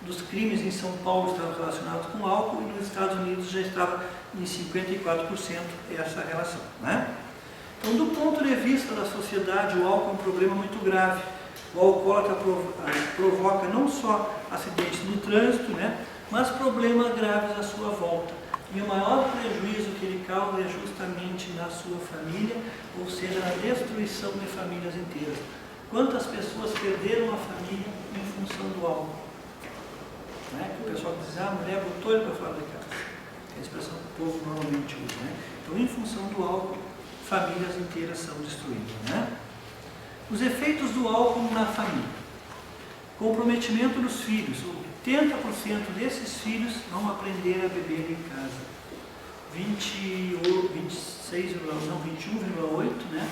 dos crimes em São Paulo estavam relacionados com álcool e nos Estados Unidos já estava em 54% essa relação, né? Então, do ponto de vista da sociedade, o álcool é um problema muito grave. O alcoólatra provoca não só acidentes no trânsito, né, mas problemas graves à sua volta. E o maior prejuízo que ele causa é justamente na sua família, ou seja, na destruição de famílias inteiras. Quantas pessoas perderam a família em função do álcool? Né? Que o pessoal diz, a mulher botou ele para fora de casa. É a expressão que o povo normalmente usa, né? Então, em função do álcool, famílias inteiras são destruídas, né? Os efeitos do álcool na família. Comprometimento dos filhos. 80% desses filhos vão aprender a beber em casa. 21,8%, né?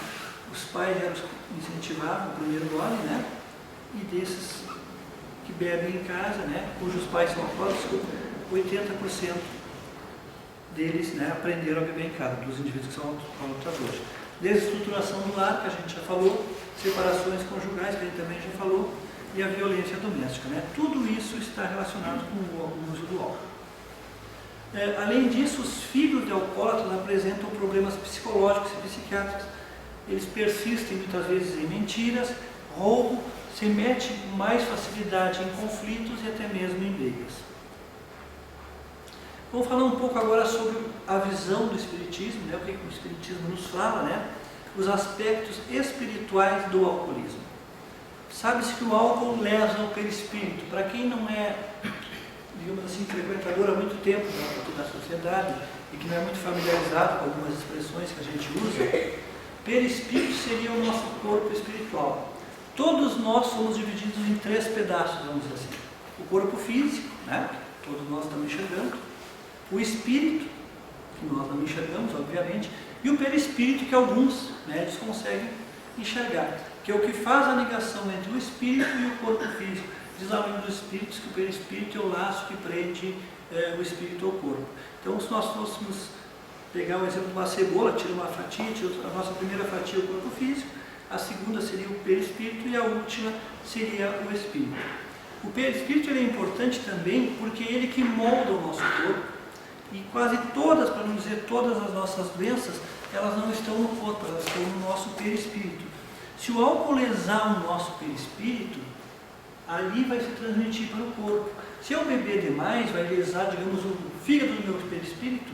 Os pais já os incentivavam o primeiro gole, né? E desses que bebem em casa, né? Cujos pais são alcoólicos, 80% deles, né, aprenderam a beber em casa, dos indivíduos que são alcoólatras hoje. Desestruturação do lar, que a gente já falou, separações conjugais, que a gente também já falou, e a violência doméstica, né? Tudo isso está relacionado com o uso do álcool. Além disso, os filhos de alcoólatras apresentam problemas psicológicos e psiquiátricos. Eles persistem muitas vezes em mentiras, roubo, se metem mais facilidade em conflitos e até mesmo em brigas. Vamos falar um pouco agora sobre a visão do Espiritismo, né? O que o Espiritismo nos fala, né? Os aspectos espirituais do alcoolismo. Sabe-se que o álcool lesa o perispírito. Para quem não é, digamos assim, frequentador há muito tempo da sociedade e que não é muito familiarizado com algumas expressões que a gente usa, perispírito seria o nosso corpo espiritual. Todos nós somos divididos em 3 pedaços, vamos dizer assim. O corpo físico, né? Todos nós estamos enxergando. O espírito, que nós não enxergamos, obviamente. E o perispírito, que alguns médicos conseguem enxergar, que é o que faz a ligação entre o espírito e o corpo físico. Diz a lei dos espíritos que o perispírito é o laço que prende o espírito ao corpo. Então, se nós fôssemos pegar o exemplo de uma cebola, tira uma fatia, a nossa primeira fatia é o corpo físico, a segunda seria o perispírito e a última seria o espírito. O perispírito ele é importante também porque ele que molda o nosso corpo. E quase todas, para não dizer todas as nossas doenças, elas não estão no corpo, elas estão no nosso perispírito. Se o álcool lesar o nosso perispírito, ali vai se transmitir para o corpo. Se eu beber demais, vai lesar, digamos, o fígado do meu perispírito,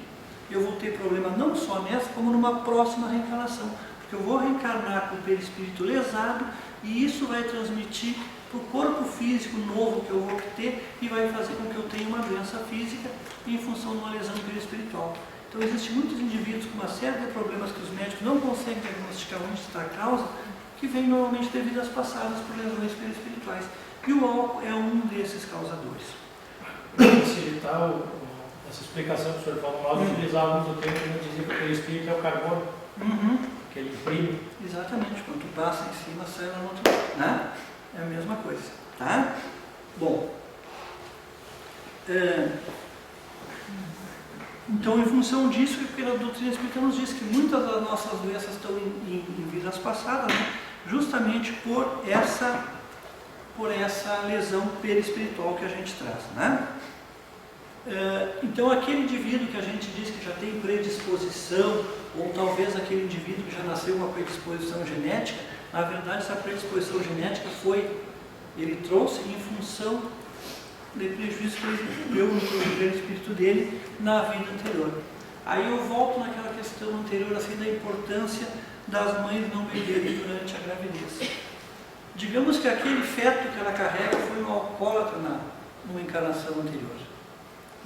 eu vou ter problema não só nessa, como numa próxima reencarnação. Porque eu vou reencarnar com o perispírito lesado e isso vai transmitir para o corpo físico novo que eu vou ter e vai fazer com que eu tenha uma doença física em função de uma lesão perispiritual. Então, existem muitos indivíduos com uma série de problemas que os médicos não conseguem diagnosticar onde está a causa, que vem normalmente devido às passadas por lesões perispirituais. E o álcool é um desses causadores. Para facilitar essa explicação que o senhor falou, nós utilizávamos o termo que dizia que o perispírito é o carbono, que ele imprime. Exatamente, quando tu passa em cima, sai lá no outro, né? É a mesma coisa, tá? Bom, então, em função disso, a doutrina espírita nos diz que muitas das nossas doenças estão em vidas passadas, né? Justamente por essa lesão perispiritual que a gente traz, né? Então, aquele indivíduo que a gente diz que já tem predisposição, ou talvez aquele indivíduo que já nasceu com uma predisposição genética, na verdade, essa predisposição genética ele trouxe em função do prejuízo que ele deu no perispírito dele na vida anterior. Aí eu volto naquela questão anterior, assim, da importância das mães não beberem durante a gravidez. Digamos que aquele feto que ela carrega foi um alcoólatra numa encarnação anterior.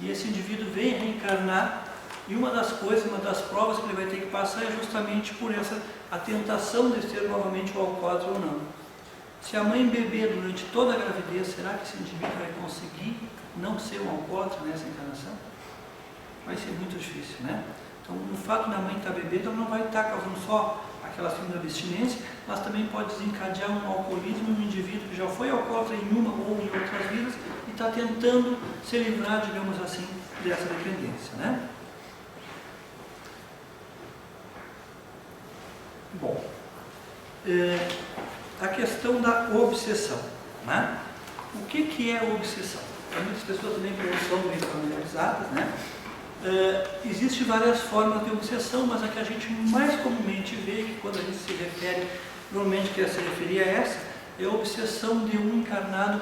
E esse indivíduo vem reencarnar, e uma das provas que ele vai ter que passar é justamente por a tentação de ser novamente o alcoólatra ou não. Se a mãe beber durante toda a gravidez, será que esse indivíduo vai conseguir não ser um alcoólatra nessa encarnação? Vai ser muito difícil, né? Então, o fato da mãe estar bebendo, ela não vai estar causando só aquela síndrome da abstinência, mas também pode desencadear um alcoolismo em um indivíduo que já foi alcoólatra em uma ou em outras vidas e está tentando se livrar, digamos assim, dessa dependência, né? Bom, a questão da obsessão, né? O que é obsessão? Muitas pessoas também não são bem familiarizadas, né? Existem várias formas de obsessão, mas a que a gente mais comumente vê, que quando a gente se refere, normalmente quer se referir a essa, é a obsessão de um encarnado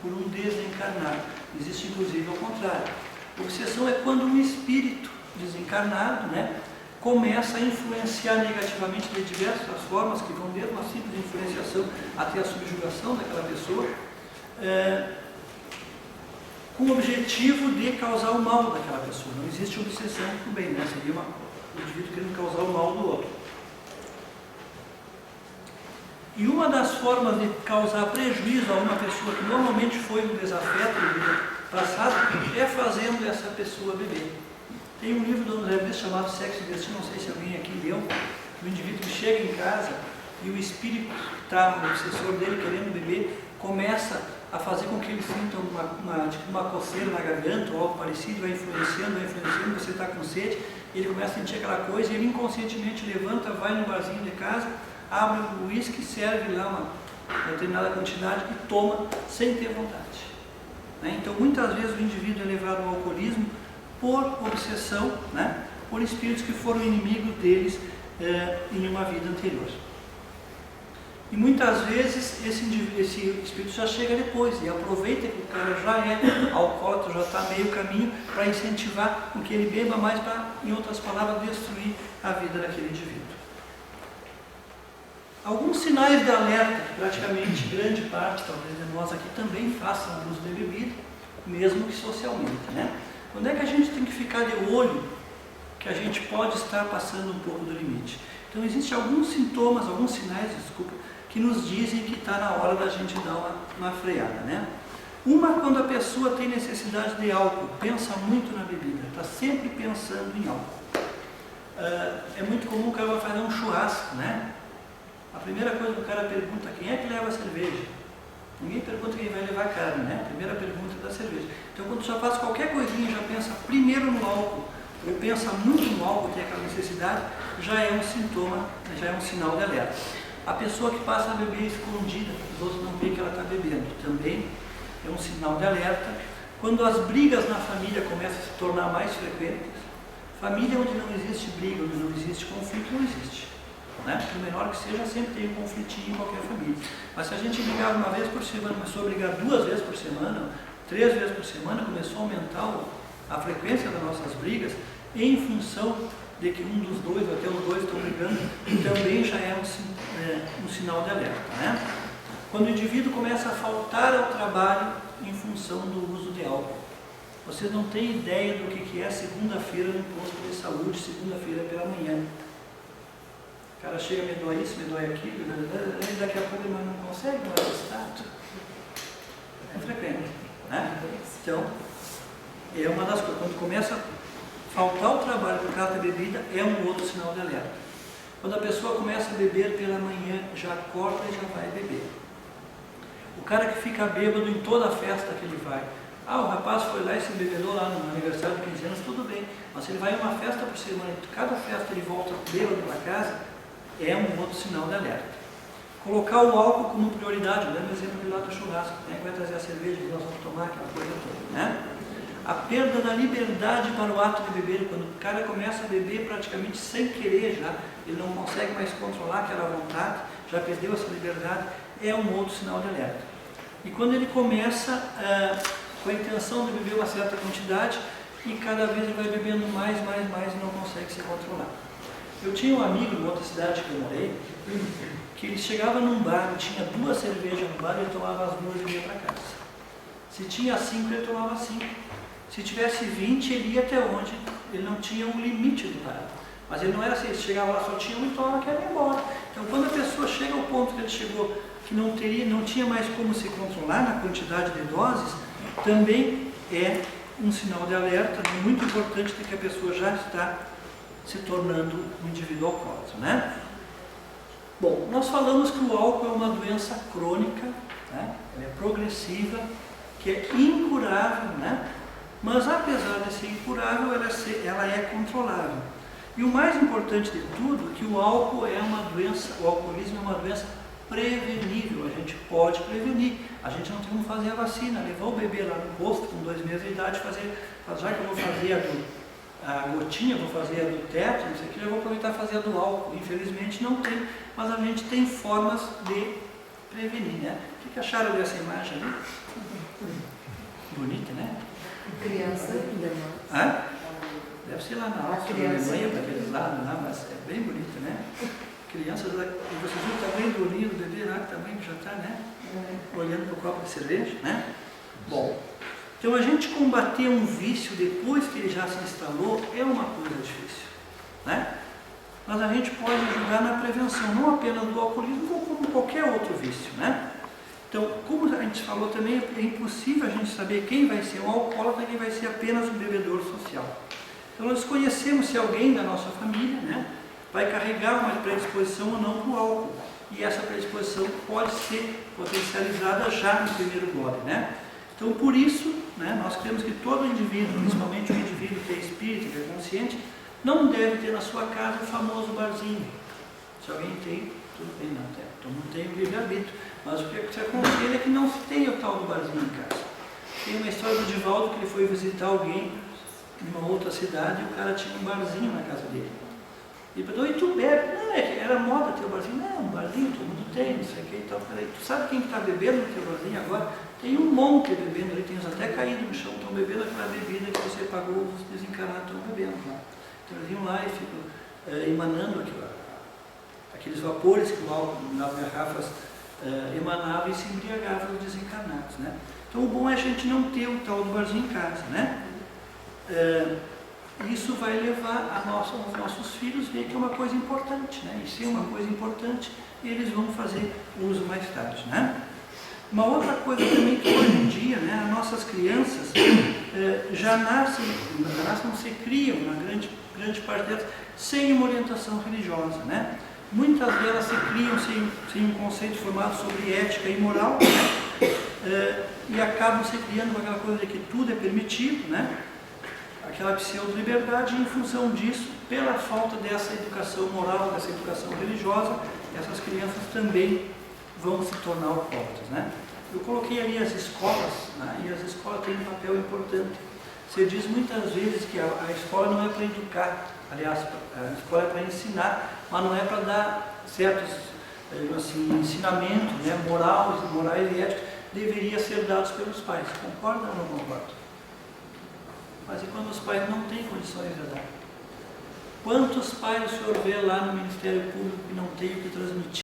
por um desencarnado. Existe inclusive ao contrário. Obsessão é quando um espírito desencarnado, né, começa a influenciar negativamente de diversas formas, que vão desde uma simples influenciação até a subjugação daquela pessoa, com o objetivo de causar o mal daquela pessoa. Não existe obsessão com o bem, né? Seria um indivíduo querendo causar o mal do outro. E uma das formas de causar prejuízo a uma pessoa que normalmente foi um desafeto na vida passada é fazendo essa pessoa beber. Tem um livro do André Luiz chamado Sexo e Destino, não sei se alguém aqui leu, o indivíduo que chega em casa e o espírito que está no obsessor dele querendo beber, começa a fazer com que ele sinta uma coceira na garganta ou algo parecido, vai influenciando, você está com sede, ele começa a sentir aquela coisa e ele inconscientemente levanta, vai no barzinho de casa, abre o uísque, serve lá uma determinada quantidade e toma sem ter vontade. Né? Então, muitas vezes o indivíduo é levado ao alcoolismo por obsessão, né? Por espíritos que foram inimigos deles em uma vida anterior. E muitas vezes esse espírito já chega depois e aproveita que o cara já é alcoólatra, já está a meio caminho para incentivar com que ele beba mais para, em outras palavras, destruir a vida daquele indivíduo. Alguns sinais de alerta, que praticamente grande parte, talvez, de nós aqui também façam uso de bebida, mesmo que socialmente, né? Quando é que a gente tem que ficar de olho que a gente pode estar passando um pouco do limite? Então, existem alguns sintomas, alguns sinais, desculpa, que nos dizem que está na hora da gente dar uma freada, né? Uma, quando a pessoa tem necessidade de álcool, pensa muito na bebida, está sempre pensando em álcool. É muito comum o cara vai fazer um churrasco, né? A primeira coisa que o cara pergunta, quem é que leva a cerveja? Ninguém pergunta quem vai levar carne, né? A primeira pergunta é da cerveja. Então, quando já faz qualquer coisinha, já pensa primeiro no álcool, ou pensa muito no álcool, tem aquela necessidade, já é um sintoma, já é um sinal de alerta. A pessoa que passa a beber escondida, os outros não veem que ela está bebendo, também é um sinal de alerta. Quando as brigas na família começam a se tornar mais frequentes, família onde não existe briga, onde não existe conflito, não existe. Né? Por menor que seja, sempre tem um conflitinho em qualquer família. Mas se a gente brigava uma vez por semana, começou a brigar 2 vezes por semana, 3 vezes por semana, começou a aumentar a frequência das nossas brigas, em função de que um dos dois, ou até os dois estão brigando, também já é um sinal de alerta. Né? Quando o indivíduo começa a faltar ao trabalho em função do uso de álcool. Vocês não têm ideia do que é segunda-feira no posto de saúde, segunda-feira pela manhã. O cara chega, me dói isso, me dói aquilo, e daqui a pouco ele não consegue, não é estado. É frequente. Né? Então, é uma das coisas. Quando começa a faltar o trabalho por causa da bebida, é um outro sinal de alerta. Quando a pessoa começa a beber pela manhã, já acorda e já vai beber. O cara que fica bêbado em toda a festa que ele vai. O rapaz foi lá e se embebedou lá no aniversário de 15 anos, tudo bem. Mas se ele vai em uma festa por semana, cada festa ele volta bêbado para casa, é um outro sinal de alerta. Colocar o álcool como prioridade, eu lembro o exemplo lá do churrasco, quem é que vai trazer a cerveja que nós vamos tomar, aquela coisa toda, né? A perda da liberdade para o ato de beber, quando o cara começa a beber praticamente sem querer já, ele não consegue mais controlar aquela vontade, já perdeu essa liberdade, é um outro sinal de alerta. E quando ele começa com a intenção de beber uma certa quantidade, e cada vez ele vai bebendo mais e não consegue se controlar. Eu tinha um amigo em outra cidade que eu morei, que ele chegava num bar, tinha 2 cervejas no bar, ele tomava as 2 e ia para casa. Se tinha 5, ele tomava 5. Se tivesse 20, ele ia até onde? Ele não tinha um limite do bar. Mas ele não era assim, ele chegava lá, só tinha um e tomava, que ia embora. Então, quando a pessoa chega ao ponto que ele chegou, que não tinha mais como se controlar na quantidade de doses, também é um sinal de alerta muito importante de que a pessoa já está se tornando um indivíduo alcoólatra, né? Bom, nós falamos que o álcool é uma doença crônica, né? Ela é progressiva, que é incurável, né? Mas apesar de ser incurável, ela é controlável. E o mais importante de tudo é que o álcool é uma doença, o alcoolismo é uma doença prevenível, a gente pode prevenir. A gente não tem como fazer a vacina, levar o bebê lá no posto com 2 meses de idade, já que eu vou fazer a gotinha, vou fazer a do teto, isso aqui, eu vou aproveitar e fazer a do álcool. Infelizmente não tem, mas a gente tem formas de prevenir, né? O que acharam dessa imagem ali? Bonita, né? Criança ainda mais. Deve ser lá na Alemanha, para aqueles lados lá, mas é bem bonita, né? Crianças, e vocês viram o tamanho do olhinho do bebê lá, também já está, né? Olhando para o copo de cerveja, né? Bom, então a gente combater um vício depois que ele já se instalou é uma coisa difícil, né? Mas a gente pode ajudar na prevenção, não apenas do alcoolismo, como qualquer outro vício, né? Então, como a gente falou também, é impossível a gente saber quem vai ser um alcoólatra e quem vai ser apenas um bebedor social. Então, nós conhecemos se alguém da nossa família, né, vai carregar uma predisposição ou não para o álcool. E essa predisposição pode ser potencializada já no primeiro gole, né? Então, por isso, né, nós queremos que todo indivíduo, principalmente o indivíduo que é espírita, que é consciente, não deve ter na sua casa o famoso barzinho. Se alguém tem, tudo bem, não tem. Então não tem o livre-arbítrio. Mas o que se aconselha é que não se tenha o tal do barzinho em casa. Tem uma história do Divaldo que ele foi visitar alguém em uma outra cidade e o cara tinha um barzinho na casa dele. E perguntou, e tu bebe? Não, é que era moda ter o barzinho. Não, um barzinho todo mundo tem, não sei o que e tal. Falei, tu sabe quem está bebendo no teu barzinho agora? Tem um monte bebendo ali, tem uns até caídos no chão, estão bebendo aquela bebida que você pagou, os desencarnados estão bebendo lá. Então eles iam lá e ficam emanando aqueles vapores que mal nas garrafas emanavam e se embriagavam os desencarnados, né? Então o bom é a gente não ter o tal do barzinho em casa, né? Isso vai levar os nossos filhos a ver que é uma coisa importante, né? E se é uma coisa importante, eles vão fazer uso mais tarde, né? Uma outra coisa também que hoje em dia, né, as nossas crianças já nascem, não se criam, na grande parte delas, sem uma orientação religiosa, né? Muitas delas se criam sem um conceito formado sobre ética e moral, né? E acabam se criando com aquela coisa de que tudo é permitido, né? Aquela pseudo-liberdade, e em função disso, pela falta dessa educação moral, dessa educação religiosa, essas crianças também vão se tornar alcoólatras, né? Eu coloquei ali as escolas, né? E as escolas têm um papel importante. Você diz muitas vezes que a escola não é para educar, aliás, a escola é para ensinar, mas não é para dar certos assim, ensinamentos, né? Morais e éticos, deveriam ser dados pelos pais. Concorda ou não concorda? Mas e quando os pais não têm condições de dar? Quantos pais o senhor vê lá no Ministério Público que não tem o que transmitir?